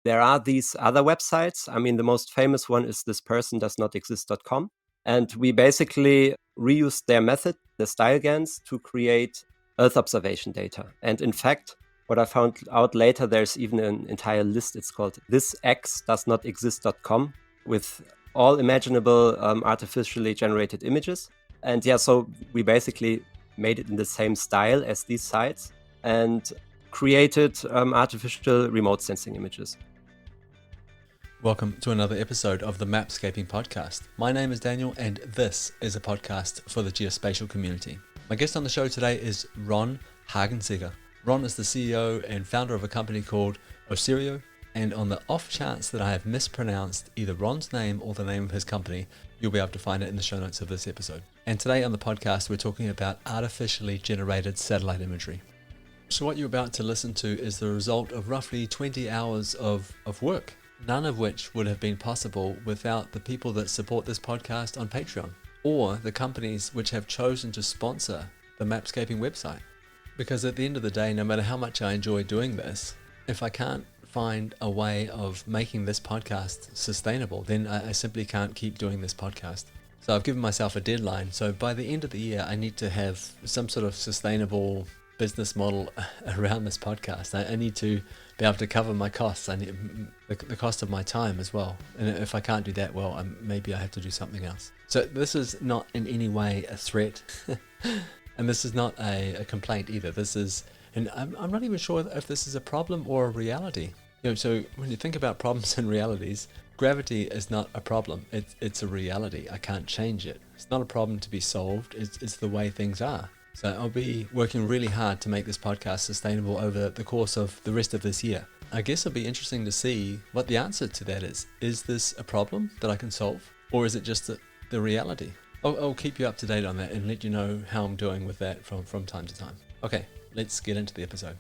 there are these other websites. I mean, the most famous one is thispersondoesnotexist.com. And we basically reused their method, the style GANs, to create Earth observation data. And in fact, what I found out later, there's even an entire list. It's called thisx.doesnotexist.com with all imaginable artificially generated images. And yeah, so we basically made it in the same style as these sites and created artificial remote sensing images. Welcome to another episode of the Mapscaping podcast. My name is Daniel, and this is a podcast for the geospatial community. My guest on the show today is Ron Hagensieker. Ron is the CEO and founder of a company called Adversarial, and on the off chance that I have mispronounced either Ron's name or the name of his company, you'll be able to find it in the show notes of this episode. And today on the podcast, we're talking about artificially generated satellite imagery. So what you're about to listen to is the result of roughly 20 hours of work, none of which would have been possible without the people that support this podcast on Patreon, or the companies which have chosen to sponsor the Mapscaping website. Because at the end of the day, no matter how much I enjoy doing this, if I can't find a way of making this podcast sustainable, then I simply can't keep doing this podcast. So I've given myself a deadline. So by the end of the year, I need to have some sort of sustainable business model around this podcast. I need to be able to cover my costs. I need the cost of my time as well. And if I can't do that, well, maybe I have to do something else. So this is not in any way a threat. And this is not a complaint either. This is, and I'm not even sure if this is a problem or a reality. So when you think about problems and realities, gravity is not a problem. It's a reality. I can't change it. It's not a problem to be solved. It's the way things are. So I'll be working really hard to make this podcast sustainable over the course of the rest of this year. I guess it'll be interesting to see what the answer to that is. Is this a problem that I can solve? Or is it just the reality? I'll keep you up to date on that and let you know how I'm doing with that from time to time. Okay, let's get into the episode.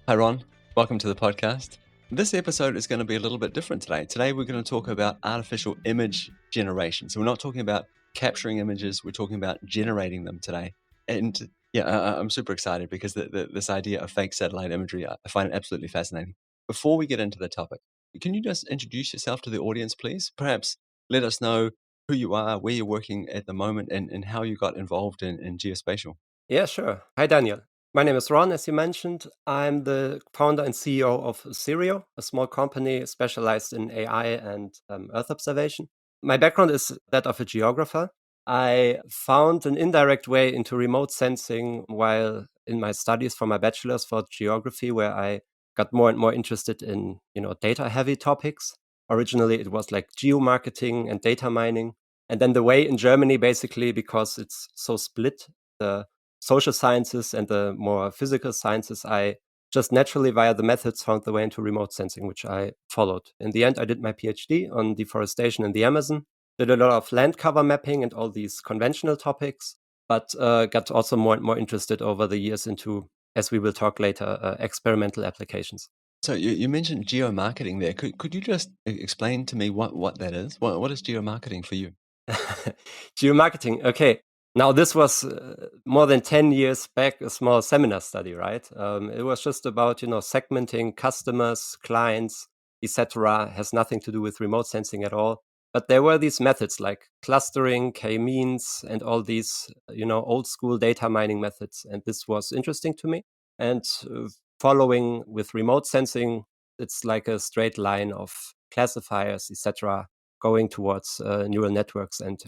Hi Ron, welcome to the podcast. This episode is going to be a little bit different today. Today we're going to talk about artificial image generation. So we're not talking about capturing images, we're talking about generating them today. And yeah, I'm super excited because this idea of fake satellite imagery, I find it absolutely fascinating. Before we get into the topic, can you just introduce yourself to the audience, please? Perhaps let us know who you are, where you're working at the moment, and how you got involved in geospatial. Yeah, sure. Hi, Daniel. My name is Ron, as you mentioned. I'm the founder and CEO of Supre, a small company specialized in AI and Earth observation. My background is that of a geographer. I found an indirect way into remote sensing while in my studies for my bachelor's for geography, where I got more and more interested in, data-heavy topics. Originally, it was like geomarketing and data mining. And then the way in Germany, basically, because it's so split, the social sciences and the more physical sciences, I just naturally via the methods found the way into remote sensing, which I followed. In the end, I did my PhD on deforestation in the Amazon, did a lot of land cover mapping and all these conventional topics, but got also more and more interested over the years into, as we will talk later, experimental applications. So you mentioned geomarketing there. Could you just explain to me what that is? What is geomarketing for you? Geomarketing, okay. Now, this was more than 10 years back, a small seminar study, right? It was just about, segmenting customers, clients, etc. Has nothing to do with remote sensing at all. But there were these methods like clustering, k-means, and all these, old school data mining methods. And this was interesting to me. And following with remote sensing, it's like a straight line of classifiers, etc., going towards neural networks and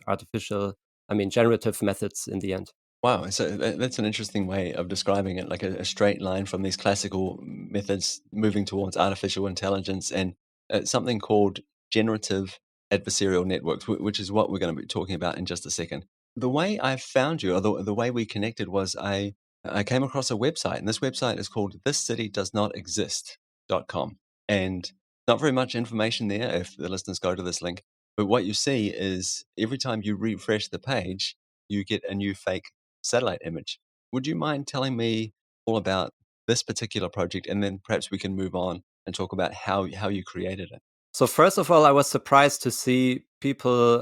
generative methods in the end. Wow, so that's an interesting way of describing it, like a straight line from these classical methods moving towards artificial intelligence and something called generative adversarial networks, which is what we're going to be talking about in just a second. The way I found you, or the way we connected, was I came across a website, and this website is called thiscitydoesnotexist.com. And not very much information there if the listeners go to this link. But what you see is every time you refresh the page, you get a new fake satellite image. Would you mind telling me all about this particular project, and then perhaps we can move on and talk about how you created it? So first of all, I was surprised to see people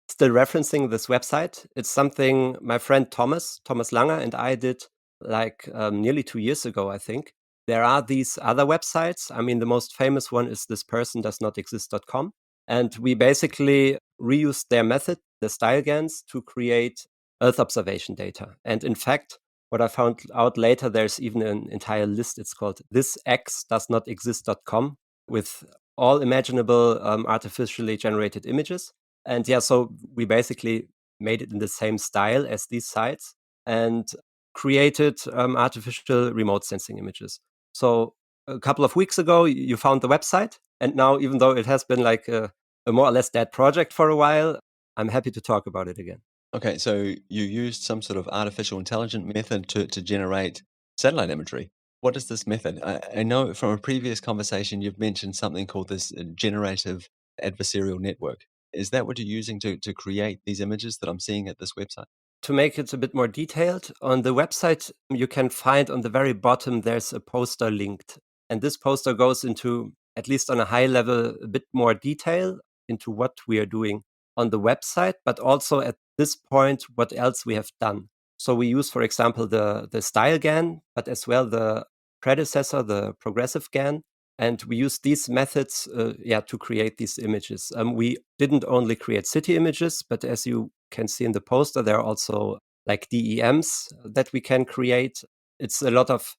still referencing this website. It's something my friend Thomas Langer and I did like nearly 2 years ago, I think. there are these other websites. I mean, the most famous one is thispersondoesnotexist.com. And we basically reused their method, the style GANs, to create Earth observation data. And in fact, what I found out later, there's even an entire list. It's called thisxdoesnotexist.com with all imaginable artificially generated images. And yeah, so we basically made it in the same style as these sites and created artificial remote sensing images. So a couple of weeks ago, you found the website. And now, even though it has been like a more or less dead project for a while, I'm happy to talk about it again. Okay, so you used some sort of artificial intelligence method to generate satellite imagery. What is this method? I know from a previous conversation you've mentioned something called this generative adversarial network. Is that what you're using to create these images that I'm seeing at this website? To make it a bit more detailed, on the website, you can find on the very bottom, there's a poster linked. And this poster goes into, at least on a high level, a bit more detail into what we are doing on the website, but also at this point, what else we have done. So we use, for example, the style GAN, but as well the predecessor, the progressive GAN. And we use these methods to create these images. We didn't only create city images, but as you can see in the poster, there are also like DEMs that we can create. It's a lot of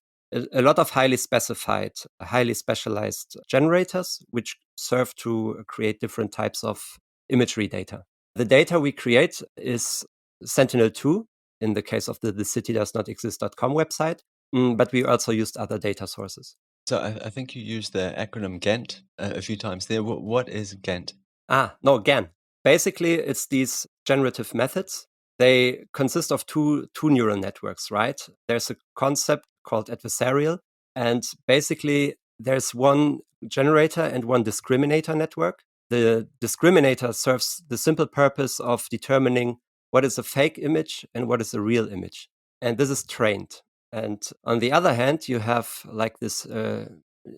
highly specified, highly specialized generators, which serve to create different types of imagery data. The data we create is Sentinel-2 in the case of the city-does-not-exist.com website, but we also used other data sources. So I think you used the acronym GANT a few times there. What is GANT? No, GAN. Basically, it's these generative methods. They consist of two neural networks, right? There's a concept called adversarial, and basically there's one generator and one discriminator network. The discriminator serves the simple purpose of determining what is a fake image and what is a real image. And this is trained. And on the other hand, you have like this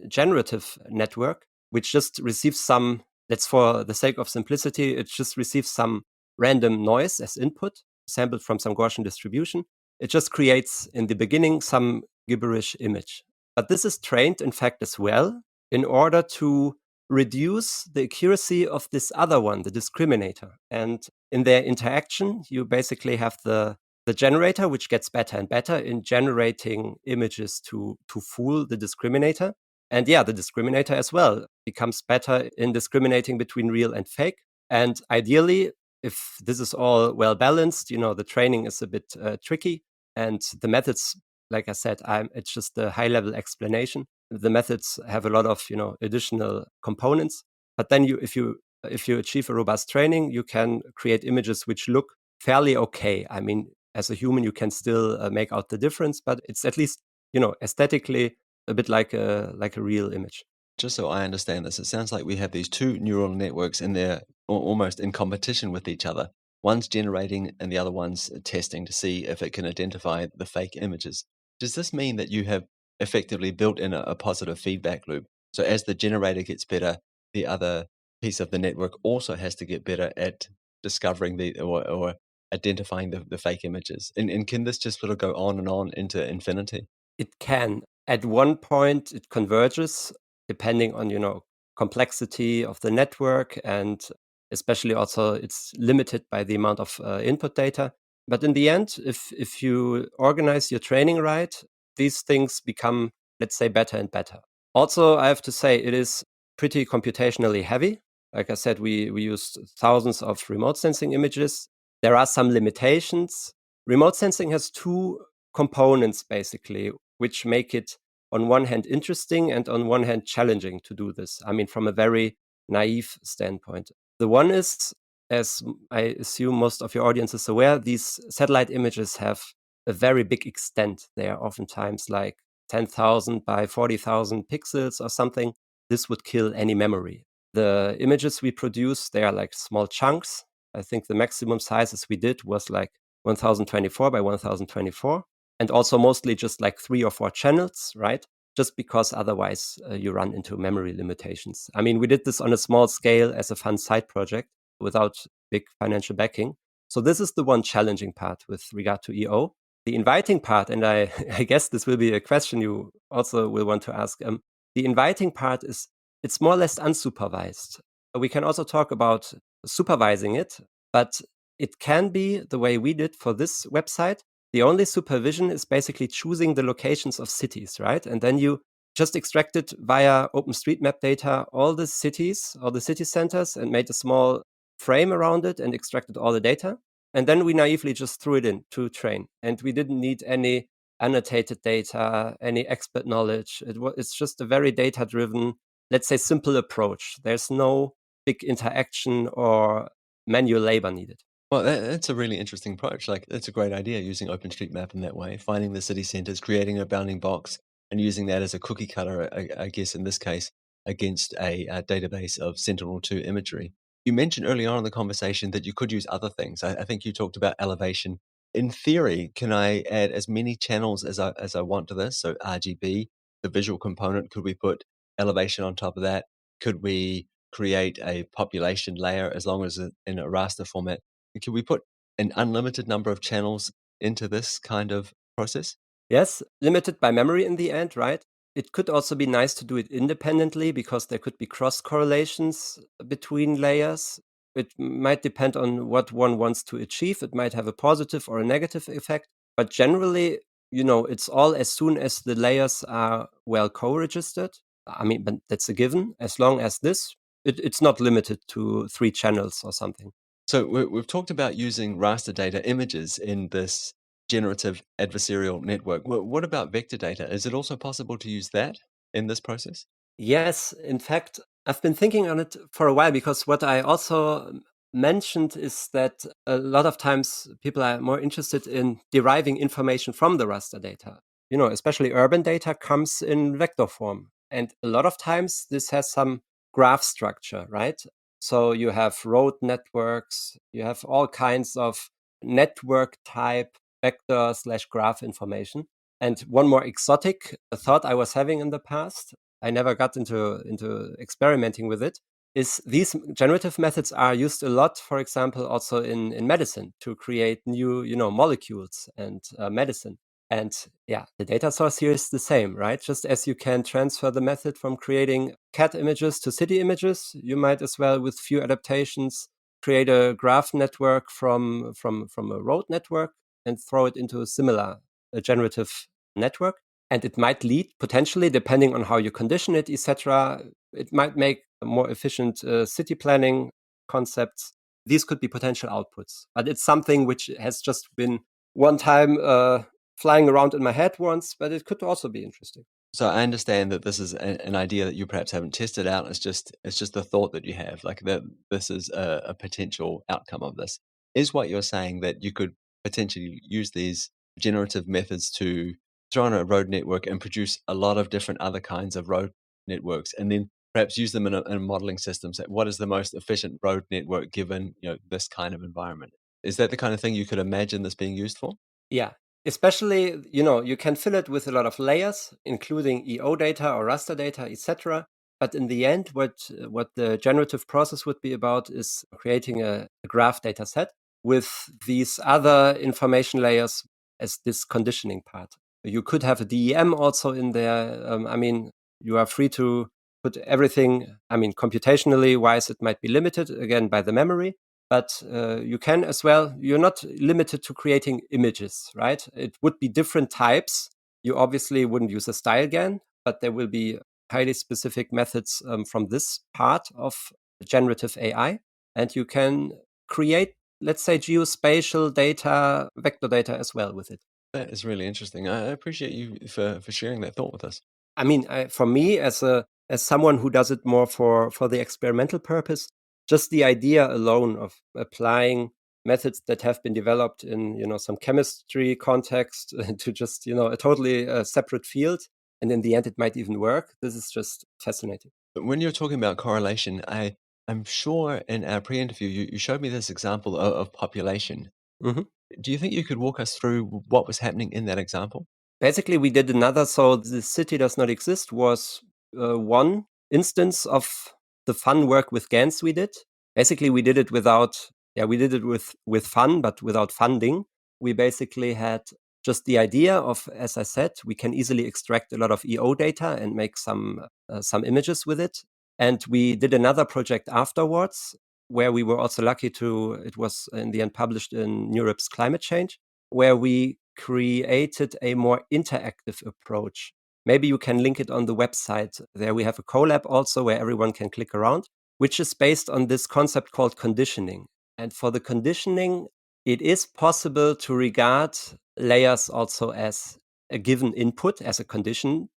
generative network, which just receives some, let's for the sake of simplicity, it just receives some random noise as input, sampled from some Gaussian distribution. It just creates in the beginning some gibberish image. But this is trained, in fact, as well, in order to reduce the accuracy of this other one, the discriminator. And in their interaction, you basically have the generator, which gets better and better in generating images to fool the discriminator. And yeah, the discriminator as well becomes better in discriminating between real and fake. And ideally, if this is all well balanced, the training is a bit tricky. And the methods, like I said, it's just a high level explanation. The methods have a lot of, additional components. But then if you achieve a robust training, you can create images which look fairly okay. I mean, as a human, you can still make out the difference, but it's at least, aesthetically a bit like a real image. Just so I understand this, it sounds like we have these two neural networks and they're almost in competition with each other. One's generating and the other one's testing to see if it can identify the fake images. Does this mean that you have effectively built in a positive feedback loop? So as the generator gets better, the other piece of the network also has to get better at discovering or identifying the fake images. And can this just sort of go on and on into infinity? It can. At one point, it converges depending on, complexity of the network, and especially also it's limited by the amount of input data. But in the end, if you organize your training right, these things become, let's say, better and better. Also, I have to say it is pretty computationally heavy. Like I said, we used thousands of remote sensing images. There are some limitations. Remote sensing has two components, basically, which make it on one hand interesting and on one hand challenging to do this. I mean, from a very naive standpoint. The one is, as I assume most of your audience is aware, these satellite images have a very big extent. They are oftentimes like 10,000 by 40,000 pixels or something. This would kill any memory. The images we produce, they are like small chunks. I think the maximum sizes we did was like 1024 by 1024. And also mostly just like 3 or 4 channels, right? Just because otherwise you run into memory limitations. I mean, we did this on a small scale as a fun side project without big financial backing. So this is the one challenging part with regard to EO. The inviting part, and I, I guess this will be a question you also will want to ask. The inviting part is it's more or less unsupervised. We can also talk about supervising it, but it can be the way we did for this website. The only supervision is basically choosing the locations of cities, right? And then you just extracted via OpenStreetMap data all the cities, all the city centers, and made a small frame around it and extracted all the data. And then we naively just threw it in to train. And we didn't need any annotated data, any expert knowledge. It's just a very data driven, let's say, simple approach. There's no big interaction or manual labor needed. Well, that's a really interesting approach. Like, that's a great idea using OpenStreetMap in that way, finding the city centers, creating a bounding box, and using that as a cookie cutter, I guess, in this case, against a database of Sentinel-2 imagery. You mentioned early on in the conversation that you could use other things. I think you talked about elevation. In theory, can I add as many channels as I want to this? So RGB, the visual component, could we put elevation on top of that? Could we create a population layer as long as in a raster format? Can we put an unlimited number of channels into this kind of process? Yes, limited by memory in the end, right? It could also be nice to do it independently because there could be cross correlations between layers. It might depend on what one wants to achieve. It might have a positive or a negative effect. But generally, it's all as soon as the layers are well co-registered. I mean, but that's a given. As long as it's not limited to 3 channels or something. So we've talked about using raster data images in this generative adversarial network. What about vector data? Is it also possible to use that in this process? Yes, in fact, I've been thinking on it for a while because what I also mentioned is that a lot of times people are more interested in deriving information from the raster data. Especially urban data comes in vector form. And a lot of times this has some graph structure, right? So you have road networks, you have all kinds of network type vector/graph information. And one more exotic thought I was having in the past, I never got into experimenting with it, is these generative methods are used a lot, for example, also in medicine to create new, molecules and medicine. And yeah, the data source here is the same, right? Just as you can transfer the method from creating cat images to city images, you might as well, with few adaptations, create a graph network from a road network and throw it into a similar generative network. And it might lead potentially, depending on how you condition it, etc. It might make a more efficient city planning concepts. These could be potential outputs, but it's something which has just been one time flying around in my head once, but it could also be interesting. So I understand that this is an idea that you perhaps haven't tested out. It's just the thought that you have, like that this is a potential outcome of this. Is what you're saying that you could potentially use these generative methods to throw on a road network and produce a lot of different other kinds of road networks, and then perhaps use them in modeling systems. What is the most efficient road network given this kind of environment? Is that the kind of thing you could imagine this being used for? Yeah. Especially, you can fill it with a lot of layers, including EO data or raster data, etc. But in the end, what the generative process would be about is creating a graph data set with these other information layers as this conditioning part. You could have a DEM also in there. I mean, you are free to put everything. I mean, computationally wise, it might be limited again by the memory. But you can as well, you're not limited to creating images, right? It would be different types. You obviously wouldn't use a style GAN, but there will be highly specific methods from this part of generative AI. And you can create, let's say, geospatial data, vector data as well with it. That is really interesting. I appreciate you for sharing that thought with us. I mean, for me, as someone who does it more for the experimental purpose, just the idea alone of applying methods that have been developed in some chemistry context to just a totally separate field, and in the end, it might even work. This is just fascinating. But when you're talking about correlation, I'm sure in our pre-interview you showed me this example of population. Mhm. Do you think you could walk us through what was happening in that example? Basically, we did another. So the city does not exist was one instance of the fun work with GANs we did. Basically, we did it without, yeah, we did it with fun, but without funding. We basically had just the idea of, as I said, we can easily extract a lot of EO data and make some images with it. And we did another project afterwards where we were also lucky it was in the end published in Europe's Climate Change, where we created a more interactive approach. Maybe you can link it on the website. There we have a collab also where everyone can click around, which is based on this concept called conditioning. And for the conditioning, it is possible to regard layers also as a given input, as a conditional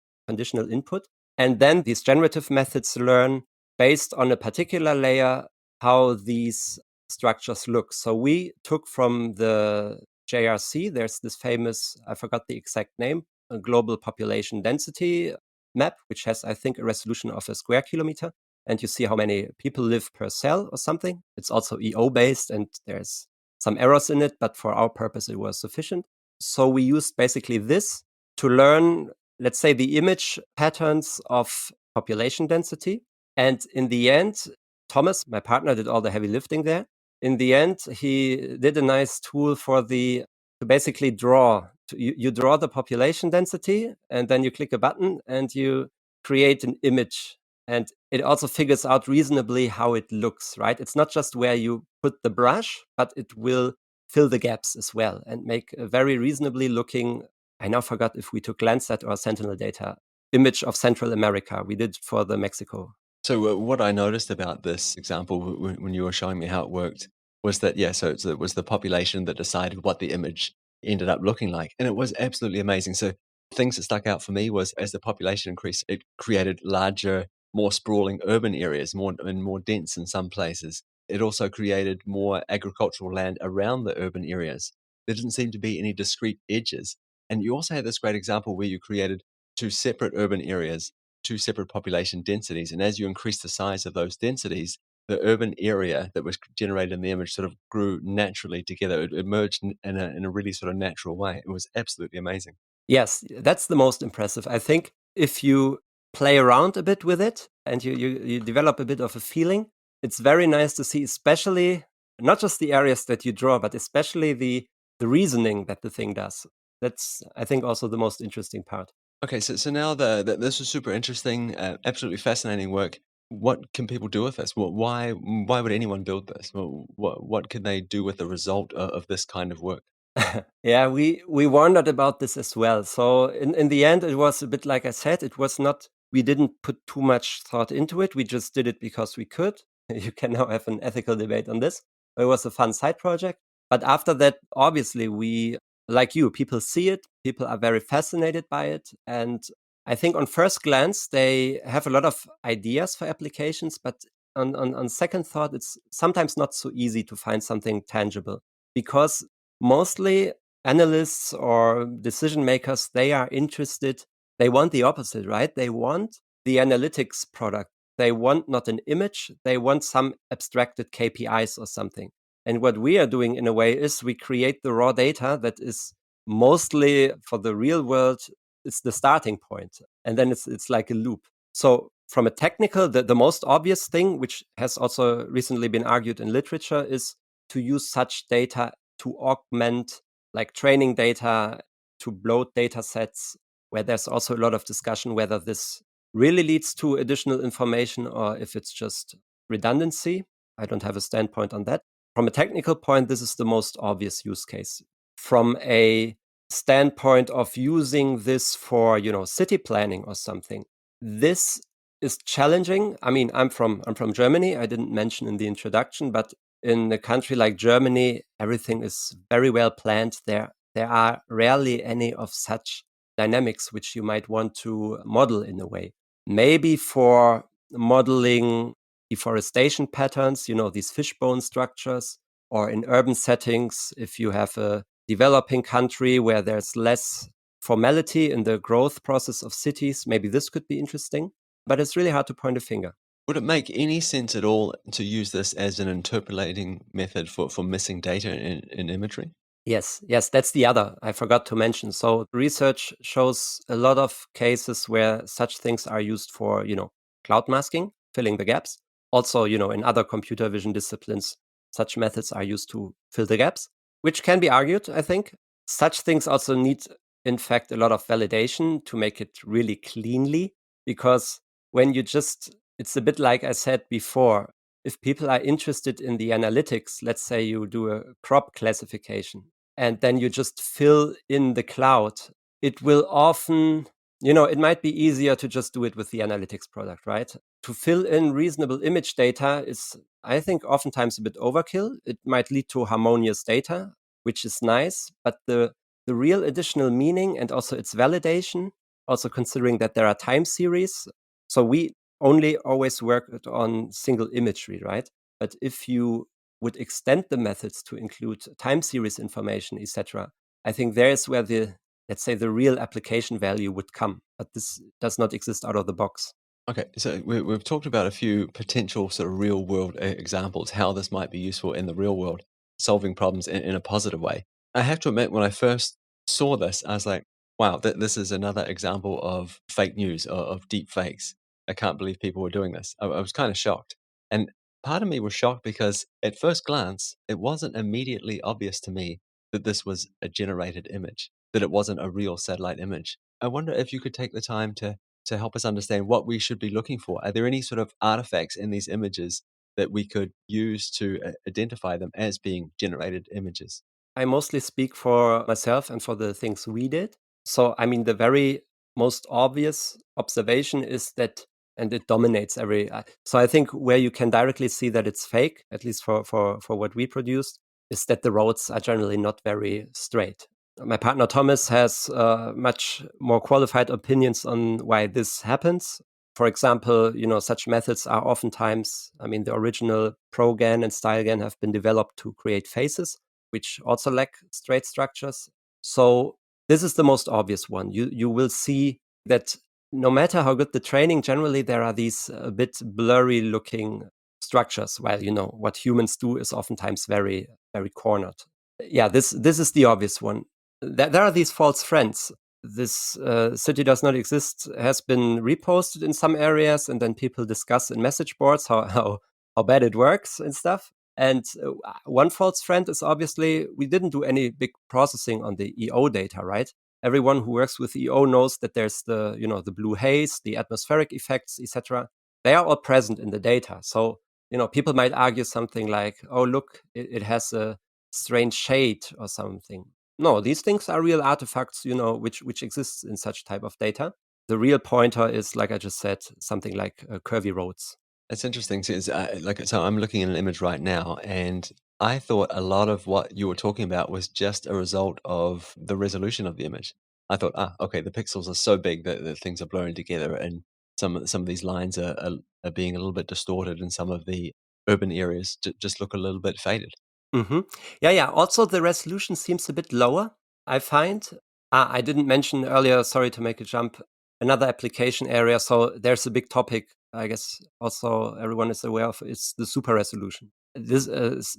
input. And then these generative methods learn based on a particular layer how these structures look. So we took from the JRC, there's this famous, I forgot the exact name, a global population density map, which has, I think, a resolution of a square kilometer. And you see how many people live per cell or something. It's also EO based and there's some errors in it, but for our purpose, it was sufficient. So we used basically this to learn, let's say, the image patterns of population density. And in the end, Thomas, my partner, did all the heavy lifting there. In the end, he did a nice tool to basically draw. You draw the population density, and then you click a button, and you create an image. And it also figures out reasonably how it looks, right? It's not just where you put the brush, but it will fill the gaps as well and make a very reasonably looking, I now forgot if we took Landsat or Sentinel data, image of Central America. We did for the Mexico. So what I noticed about this example when you were showing me how it worked was that, so it was the population that decided what the image ended up looking like. And it was absolutely amazing. So things that stuck out for me was as the population increased, it created larger, more sprawling urban areas, more dense in some places. It also created more agricultural land around the urban areas. There didn't seem to be any discrete edges. And you also had this great example where you created two separate urban areas, two separate population densities. And as you increase the size of those densities, the urban area that was generated in the image sort of grew naturally together. It emerged in a really sort of natural way. It was absolutely amazing. Yes, that's the most impressive. I think if you play around a bit with it and you develop a bit of a feeling, it's very nice to see, especially not just the areas that you draw, but especially the reasoning that the thing does. That's, I think, also the most interesting part. Okay, so now this was super interesting, absolutely fascinating work. What can people do with this? Why would anyone build this? What can they do with the result of this kind of work? Yeah, we wondered about this as well. So in the end, it was a bit like I said, it was not, we didn't put too much thought into it. We just did it because we could. You can now have an ethical debate on this. It was a fun side project. But after that, obviously, we, like you, people see it, people are very fascinated by it. And I think on first glance, they have a lot of ideas for applications. But on second thought, it's sometimes not so easy to find something tangible because mostly analysts or decision makers, they are interested, they want the opposite, right? They want the analytics product. They want not an image, they want some abstracted KPIs or something. And what we are doing in a way is we create the raw data that is mostly for the real world, it's the starting point. And then it's like a loop. So from a technical, the most obvious thing, which has also recently been argued in literature, is to use such data to augment like training data, to bloat data sets, where there's also a lot of discussion whether this really leads to additional information or if it's just redundancy. I don't have a standpoint on that. From a technical point, this is the most obvious use case. From a standpoint of using this for, city planning or something, this is challenging. I mean, I'm from Germany. I didn't mention in the introduction, but in a country like Germany, everything is very well planned. There are rarely any of such dynamics which you might want to model in a way. Maybe for modeling deforestation patterns, these fishbone structures, or in urban settings, if you have a developing country where there's less formality in the growth process of cities, maybe this could be interesting. But it's really hard to point a finger. Would it make any sense at all to use this as an interpolating method for missing data in imagery? Yes, that's the other I forgot to mention. So research shows a lot of cases where such things are used for, cloud masking, filling the gaps. Also, in other computer vision disciplines, such methods are used to fill the gaps, which can be argued, I think. such things also need, in fact, a lot of validation to make it really cleanly, because when you just, it's a bit like I said before, if people are interested in the analytics, let's say you do a crop classification and then you just fill in the cloud, it will often, it might be easier to just do it with the analytics product, right? To fill in reasonable image data is, I think, oftentimes a bit overkill. It might lead to harmonious data, which is nice, but the real additional meaning and also its validation, also considering that there are time series. So we only always work on single imagery, right? But if you would extend the methods to include time series information, etc., I think there is where the, let's say, the real application value would come. But this does not exist out of the box. Okay, so we've talked about a few potential sort of real world examples, how this might be useful in the real world, solving problems in a positive way. I have to admit, when I first saw this, I was like, wow, this is another example of fake news, of deep fakes. I can't believe people were doing this. I was kind of shocked. And part of me was shocked because at first glance, it wasn't immediately obvious to me that this was a generated image, that it wasn't a real satellite image. I wonder if you could take the time to help us understand what we should be looking for. Are there any sort of artifacts in these images that we could use to identify them as being generated images? I mostly speak for myself and for the things we did. So, I mean, the very most obvious observation is that, and it dominates every. So, I think where you can directly see that it's fake, at least for what we produced, is that the roads are generally not very straight. My partner Thomas has much more qualified opinions on why this happens. For example, such methods are oftentimes, I mean, the original ProGAN and StyleGAN have been developed to create faces, which also lack straight structures. So this is the most obvious one. You will see that no matter how good the training, generally there are these a bit blurry looking structures, while what humans do is oftentimes very, very cornered. Yeah, this is the obvious one. There are these false friends. This city does not exist has been reposted in some areas, and then people discuss in message boards how bad it works and stuff. And one false friend is obviously we didn't do any big processing on the EO data, right? Everyone who works with EO knows that there's the blue haze, the atmospheric effects, etc. They are all present in the data. So people might argue something like, "Oh, look, it has a strange shade or something." No, these things are real artifacts, which exists in such type of data. The real pointer is, like I just said, something like curvy roads. It's interesting. So I'm looking at an image right now, and I thought a lot of what you were talking about was just a result of the resolution of the image. I thought, okay, the pixels are so big that things are blurring together, and some of these lines are being a little bit distorted, and some of the urban areas just look a little bit faded. Hmm. Yeah. Also, the resolution seems a bit lower, I find. I didn't mention earlier, sorry to make a jump, another application area. So there's a big topic, I guess also everyone is aware of, is the Supre Resolution. This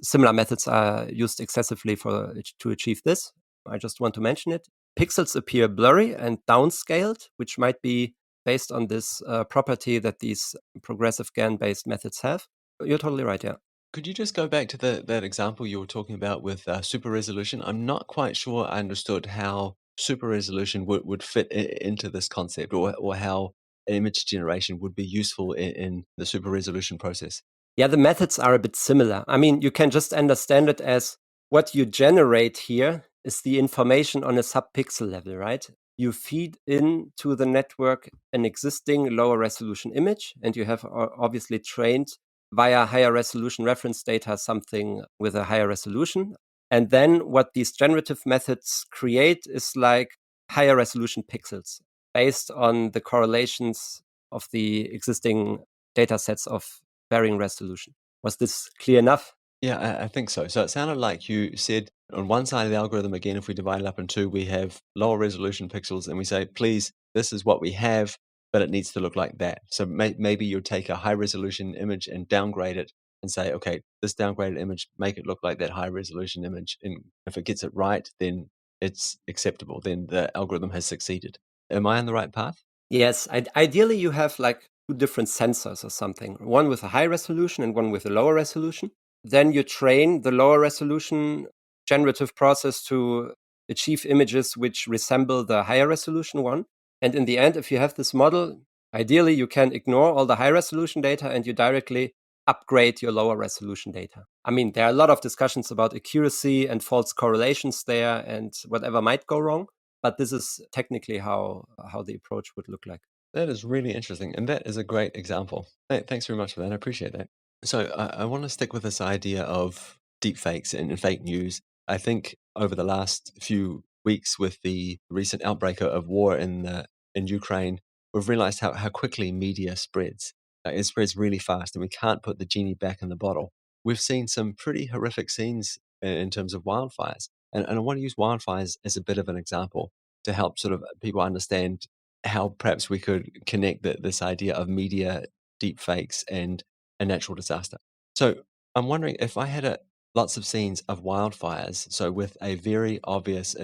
similar methods are used excessively to achieve this. I just want to mention it. Pixels appear blurry and downscaled, which might be based on this property that these progressive GAN-based methods have. You're totally right, yeah. Could you just go back to that example you were talking about with super resolution? I'm not quite sure I understood how super resolution would fit into this concept, or how image generation would be useful in the super resolution process. Yeah, the methods are a bit similar. I mean, you can just understand it as what you generate here is the information on a sub-pixel level, right? You feed into the network an existing lower resolution image, and you have obviously trained via higher resolution reference data something with a higher resolution. And then what these generative methods create is like higher resolution pixels based on the correlations of the existing data sets of varying resolution. Was this clear enough? Yeah, I think so. So it sounded like you said on one side of the algorithm, again, if we divide it up in two, we have lower resolution pixels, and we say, please, this is what we have, but it needs to look like that. So maybe you'll take a high resolution image and downgrade it and say, okay, this downgraded image, make it look like that high resolution image. And if it gets it right, then it's acceptable. Then the algorithm has succeeded. Am I on the right path? Yes. Ideally, you have like two different sensors or something, one with a high resolution and one with a lower resolution. Then you train the lower resolution generative process to achieve images which resemble the higher resolution one. And in the end, if you have this model, ideally you can ignore all the high resolution data and you directly upgrade your lower resolution data. I mean, there are a lot of discussions about accuracy and false correlations there and whatever might go wrong, but this is technically how the approach would look like. That is really interesting, and that is a great example. Thanks very much for that. I appreciate that. So I want to stick with this idea of deepfakes and fake news. I think over the last few weeks, with the recent outbreak of war in Ukraine, we've realized how quickly media spreads. It spreads really fast, and we can't put the genie back in the bottle. We've seen some pretty horrific scenes in terms of wildfires, and I want to use wildfires as a bit of an example to help sort of people understand how perhaps we could connect this idea of media, deepfakes, and a natural disaster. So I'm wondering if I had lots of scenes of wildfires, so with a very obvious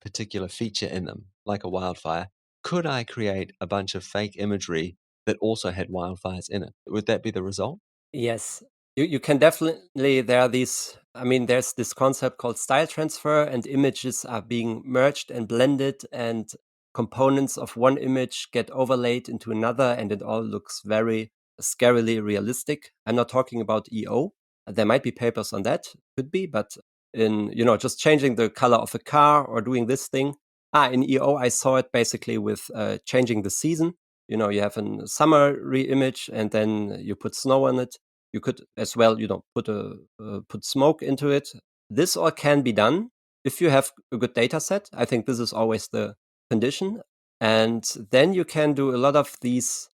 particular feature in them, like a wildfire, could I create a bunch of fake imagery that also had wildfires in it? Would that be the result? Yes, you can definitely. There are these. I mean, there's this concept called style transfer, and images are being merged and blended, and components of one image get overlaid into another, and it all looks very scarily realistic. I'm not talking about EO. There might be papers on that, could be, but in just changing the color of a car or doing this thing. In EO, I saw it basically with changing the season. You have a summer image, and then you put snow on it. You could as well, put smoke into it. This all can be done if you have a good data set. I think this is always the condition, and then you can do a lot of these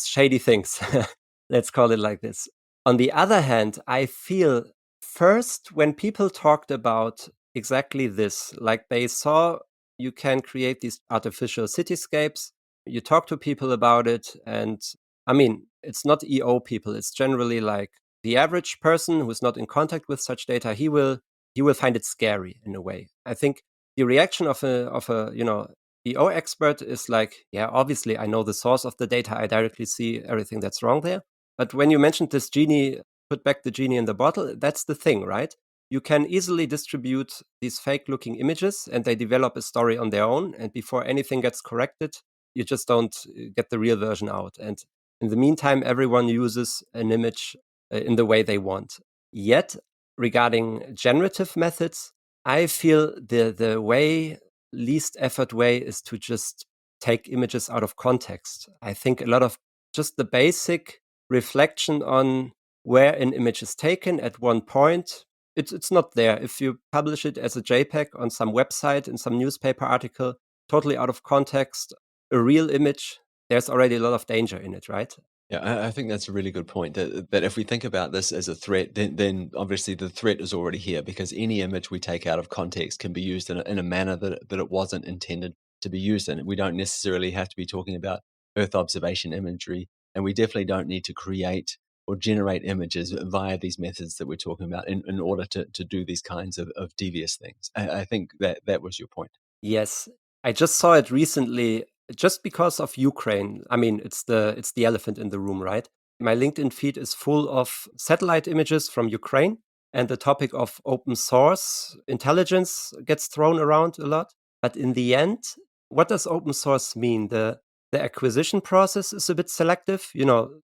shady things. Let's call it like this. On the other hand, I feel first when people talked about exactly this, like they saw you can create these artificial cityscapes. You talk to people about it, and I mean, it's not EO people. It's generally like the average person who's not in contact with such data. He will find it scary in a way. I think the reaction of a EO expert is like, yeah, obviously I know the source of the data. I directly see everything that's wrong there. But when you mentioned this genie, put back the genie in the bottle, that's the thing, right? You can easily distribute these fake looking images and they develop a story on their own. And before anything gets corrected, you just don't get the real version out. And in the meantime, everyone uses an image in the way they want. Yet, regarding generative methods, I feel the way, least effort way, is to just take images out of context. I think a lot of just the basic reflection on where an image is taken at one point, it's not there. If you publish it as a JPEG on some website, in some newspaper article, totally out of context, a real image, there's already a lot of danger in it, right? Yeah, I think that's a really good point. That if we think about this as a threat, then obviously the threat is already here, because any image we take out of context can be used in a manner that it wasn't intended to be used in. We don't necessarily have to be talking about Earth observation imagery, and we definitely don't need to create or generate images via these methods that we're talking about in order to do these kinds of devious things. I think that was your point. Yes, I just saw it recently just because of Ukraine. I mean, it's the elephant in the room, right? My LinkedIn feed is full of satellite images from Ukraine, and the topic of open source intelligence gets thrown around a lot. But in the end, what does open source mean? The acquisition process is a bit selective.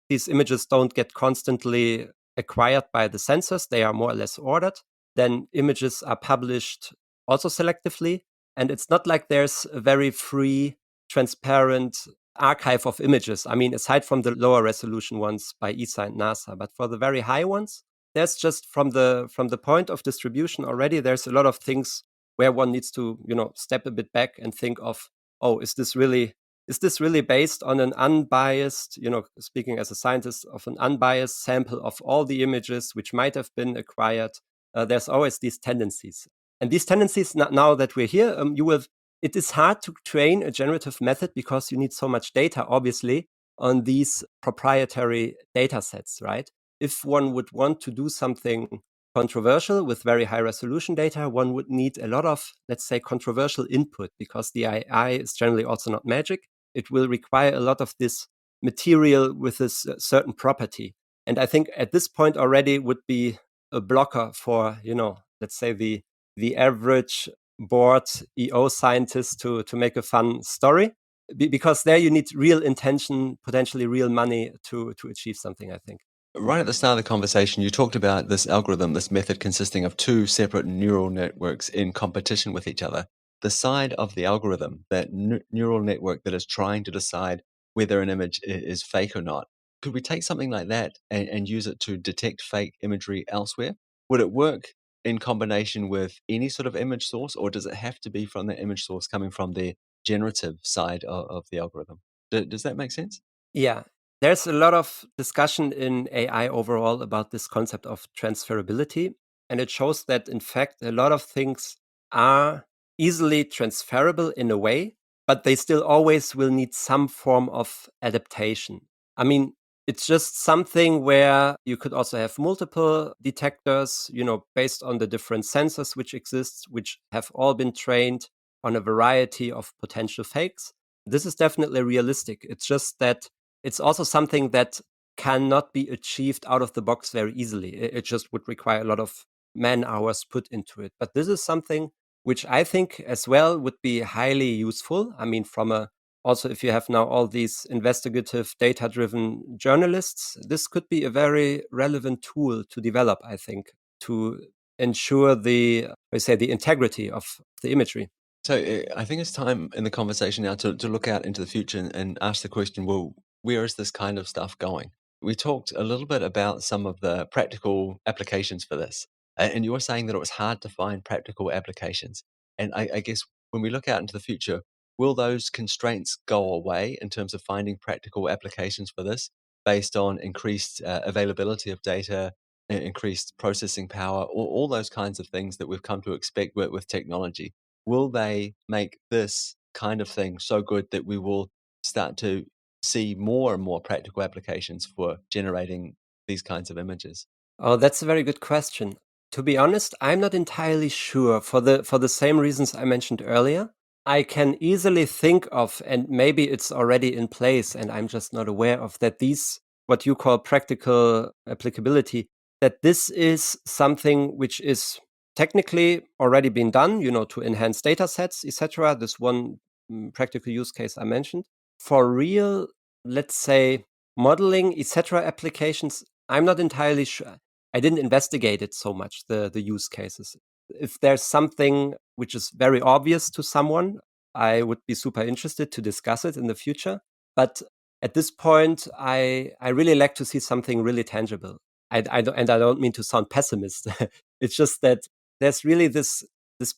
These images don't get constantly acquired by the sensors, they are more or less ordered. Then images are published also selectively, and it's not like there's a very free, transparent archive of images. I mean, aside from the lower resolution ones by ESA and NASA, but for the very high ones, there's just from the point of distribution already, there's a lot of things where one needs to, step a bit back and think of, oh, is this really based on an unbiased, speaking as a scientist, of an unbiased sample of all the images which might have been acquired? There's always these tendencies. And these tendencies, now that we're here, it is hard to train a generative method because you need so much data, obviously, on these proprietary data sets, right? If one would want to do something controversial with very high resolution data, one would need a lot of, let's say, controversial input, because the AI is generally also not magic. It will require a lot of this material with this certain property. And I think at this point already would be a blocker for, let's say the average bored EO scientist to make a fun story. Because there you need real intention, potentially real money to achieve something, I think. Right at the start of the conversation, you talked about this algorithm, this method consisting of two separate neural networks in competition with each other. The side of the algorithm, that neural network that is trying to decide whether an image is fake or not, could we take something like that and use it to detect fake imagery elsewhere? Would it work in combination with any sort of image source, or does it have to be from the image source coming from the generative side of the algorithm? Does that make sense? Yeah, there's a lot of discussion in AI overall about this concept of transferability. And it shows that, in fact, a lot of things are easily transferable in a way, but they still always will need some form of adaptation. I mean, it's just something where you could also have multiple detectors, based on the different sensors which exist, which have all been trained on a variety of potential fakes. This is definitely realistic. It's just that it's also something that cannot be achieved out of the box very easily. It just would require a lot of man hours put into it. But this is something which I think as well would be highly useful. I mean, also, if you have now all these investigative data driven journalists, this could be a very relevant tool to develop, I think, to ensure the integrity of the imagery. So I think it's time in the conversation now to look out into the future and ask the question, well, where is this kind of stuff going? We talked a little bit about some of the practical applications for this. And you were saying that it was hard to find practical applications. And I guess when we look out into the future, will those constraints go away in terms of finding practical applications for this based on increased availability of data, increased processing power, all those kinds of things that we've come to expect with technology? Will they make this kind of thing so good that we will start to see more and more practical applications for generating these kinds of images? Oh, that's a very good question. To be honest, I'm not entirely sure for the same reasons I mentioned earlier. I can easily think of, and maybe it's already in place and I'm just not aware of, that these, what you call practical applicability, that this is something which is technically already been done, to enhance data sets, etc. This one practical use case I mentioned. For real, let's say, modeling, etc. applications, I'm not entirely sure. I didn't investigate it so much, the use cases. If there's something which is very obvious to someone, I would be super interested to discuss it in the future. But at this point, I really like to see something really tangible. And I don't mean to sound pessimist. It's just that there's really this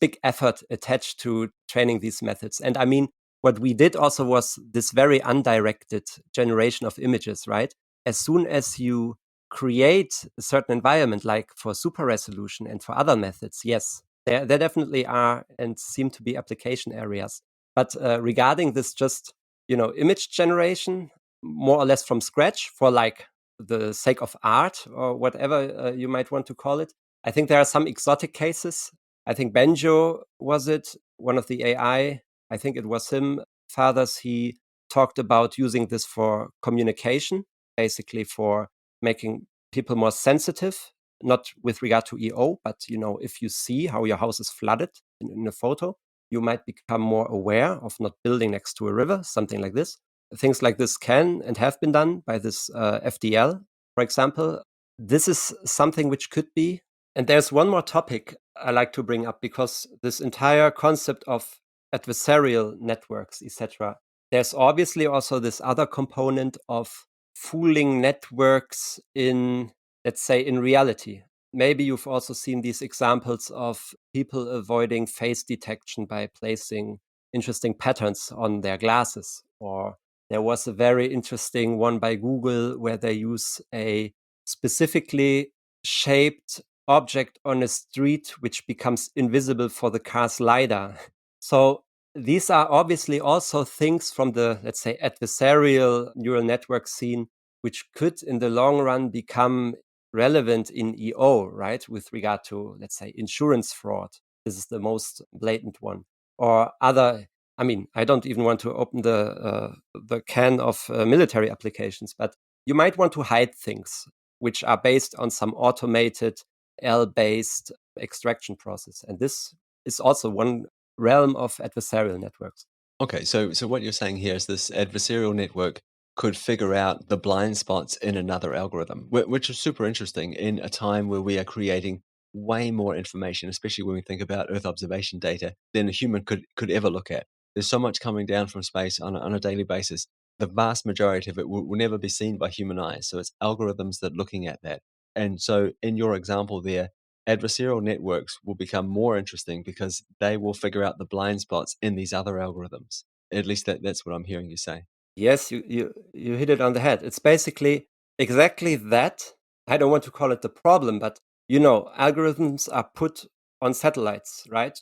big effort attached to training these methods. And I mean, what we did also was this very undirected generation of images, right? As soon as you create a certain environment, like for Supre Resolution and for other methods, yes, there definitely are and seem to be application areas. But regarding this just, image generation, more or less from scratch for like the sake of art or whatever you might want to call it, I think there are some exotic cases. I think Benjo was it, one of the I think it was him, fathers, he talked about using this for communication, basically for making people more sensitive, not with regard to EO, but if you see how your house is flooded in a photo, you might become more aware of not building next to a river, something like this. Things like this can and have been done by this FDL, for example. This is something which could be. And there's one more topic I like to bring up, because this entire concept of adversarial networks, etc. There's obviously also this other component of fooling networks in, let's say, in reality. Maybe you've also seen these examples of people avoiding face detection by placing interesting patterns on their glasses. Or there was a very interesting one by Google where they use a specifically shaped object on a street which becomes invisible for the car's lidar. So these are obviously also things from the, let's say, adversarial neural network scene, which could in the long run become relevant in EO, right? With regard to, let's say, insurance fraud. This is the most blatant one. Or other, I mean, I don't even want to open the can of military applications, but you might want to hide things which are based on some automated L-based extraction process. And this is also one realm of adversarial networks. Okay, so what you're saying here is this adversarial network could figure out the blind spots in another algorithm, which is super interesting in a time where we are creating way more information, especially when we think about Earth observation data, than a human could ever look at. There's so much coming down from space on a daily basis. The vast majority of it will never be seen by human eyes. So it's algorithms that are looking at that. And so in your example there, adversarial networks will become more interesting because they will figure out the blind spots in these other algorithms. At least that's what I'm hearing you say. Yes, you hit it on the head. It's basically exactly that. I don't want to call it the problem, but algorithms are put on satellites, right?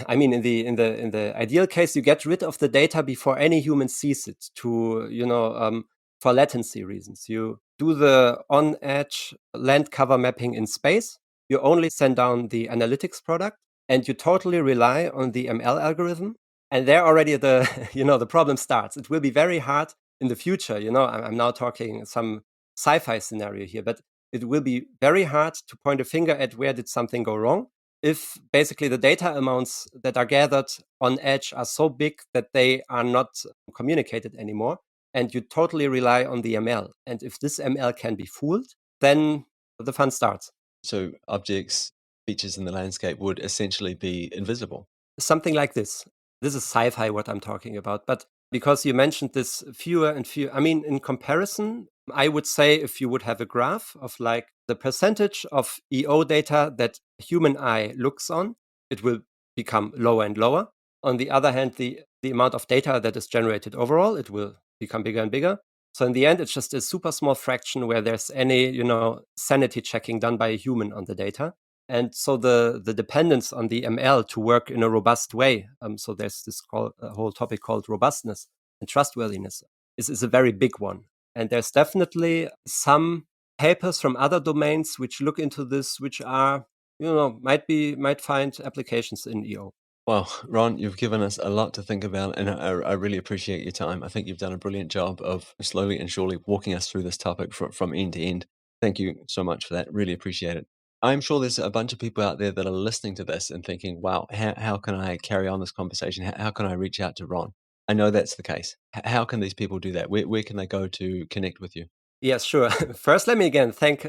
I mean, in the ideal case, you get rid of the data before any human sees it. For latency reasons, you do the on-edge land cover mapping in space. You only send down the analytics product, and you totally rely on the ML algorithm. And there already the problem starts. It will be very hard in the future. I'm now talking some sci-fi scenario here, but it will be very hard to point a finger at where did something go wrong if basically the data amounts that are gathered on edge are so big that they are not communicated anymore. And you totally rely on the ML. And if this ML can be fooled, then the fun starts. So objects, features in the landscape would essentially be invisible. Something like this. This is sci-fi what I'm talking about. But because you mentioned this fewer and fewer, I mean, in comparison, I would say if you would have a graph of like the percentage of EO data that human eye looks on, it will become lower and lower. On the other hand, the amount of data that is generated overall, it will become bigger and bigger. So in the end, it's just a super small fraction where there's any, sanity checking done by a human on the data. And so the dependence on the ML to work in a robust way, so there's this whole topic called robustness and trustworthiness, is a very big one. And there's definitely some papers from other domains which look into this, which are, might find applications in EO. Well, Ron, you've given us a lot to think about, and I really appreciate your time. I think you've done a brilliant job of slowly and surely walking us through this topic from end to end. Thank you so much for that. Really appreciate it. I'm sure there's a bunch of people out there that are listening to this and thinking, wow, how can I carry on this conversation? How can I reach out to Ron? I know that's the case. How can these people do that? Where can they go to connect with you? Yes, sure. First, let me again thank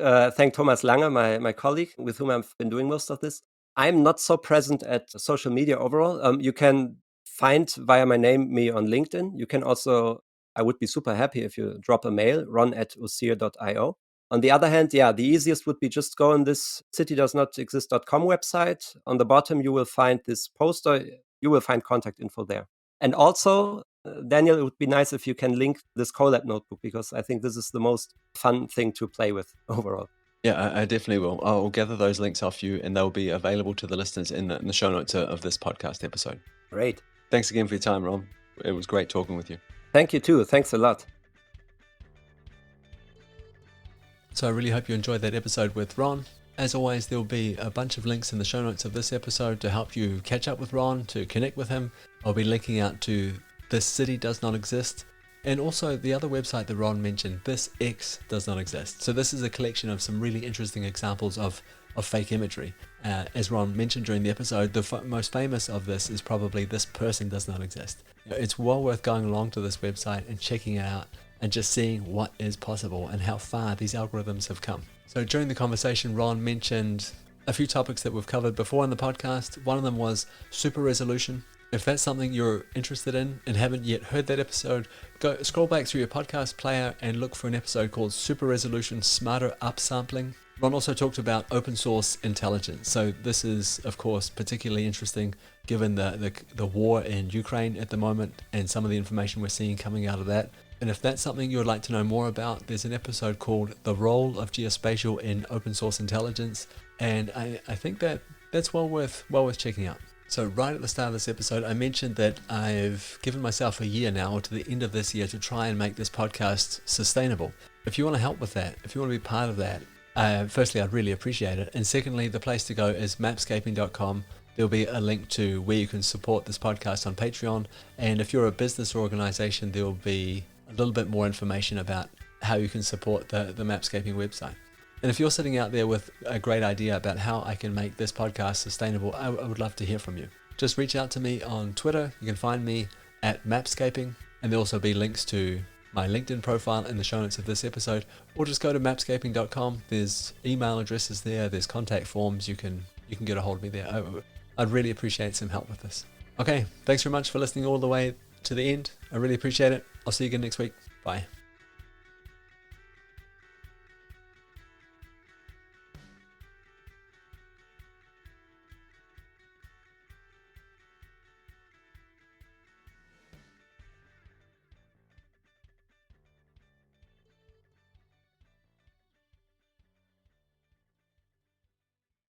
Thomas Lange, my colleague with whom I've been doing most of this. I'm not so present at social media overall. You can find via my name me on LinkedIn. You can also, I would be super happy if you drop a mail, ron@osir.io. On the other hand, yeah, the easiest would be just go on this citydoesnotexist.com website. On the bottom, you will find this poster. You will find contact info there. And also, Daniel, it would be nice if you can link this Colab notebook because I think this is the most fun thing to play with overall. Yeah, I definitely will. I'll gather those links off you, and they'll be available to the listeners in the show notes of this podcast episode. Great. Thanks again for your time, Ron. It was great talking with you. Thank you too. Thanks a lot. So I really hope you enjoyed that episode with Ron. As always, there will be a bunch of links in the show notes of this episode to help you catch up with Ron, to connect with him. I'll be linking out to This City Does Not Exist, and also the other website that Ron mentioned, This X Does Not Exist. So this is a collection of some really interesting examples of fake imagery. As Ron mentioned during the episode, the most famous of this is probably This Person Does Not Exist. It's well worth going along to this website and checking it out and just seeing what is possible and how far these algorithms have come. So during the conversation, Ron mentioned a few topics that we've covered before in the podcast. One of them was Supre Resolution. If that's something you're interested in and haven't yet heard that episode, go scroll back through your podcast player and look for an episode called Supre Resolution Smarter Upsampling. Ron also talked about open source intelligence. So this is, of course, particularly interesting given the war in Ukraine at the moment and some of the information we're seeing coming out of that. And if that's something you would like to know more about, there's an episode called The Role of Geospatial in Open Source Intelligence. And I think that's well worth checking out. So right at the start of this episode, I mentioned that I've given myself a year now, or to the end of this year, to try and make this podcast sustainable. If you want to help with that, if you want to be part of that, firstly, I'd really appreciate it. And secondly, the place to go is mapscaping.com. There'll be a link to where you can support this podcast on Patreon. And if you're a business or organization, there'll be a little bit more information about how you can support the Mapscaping website. And if you're sitting out there with a great idea about how I can make this podcast sustainable, I would love to hear from you. just reach out to me on Twitter. You can find me at Mapscaping, and there'll also be links to my LinkedIn profile in the show notes of this episode, or just go to mapscaping.com. There's email addresses there, there's contact forms. You can get a hold of me there. I'd really appreciate some help with this. Okay, thanks very much for listening all the way to the end. I really appreciate it. I'll see you again next week. Bye.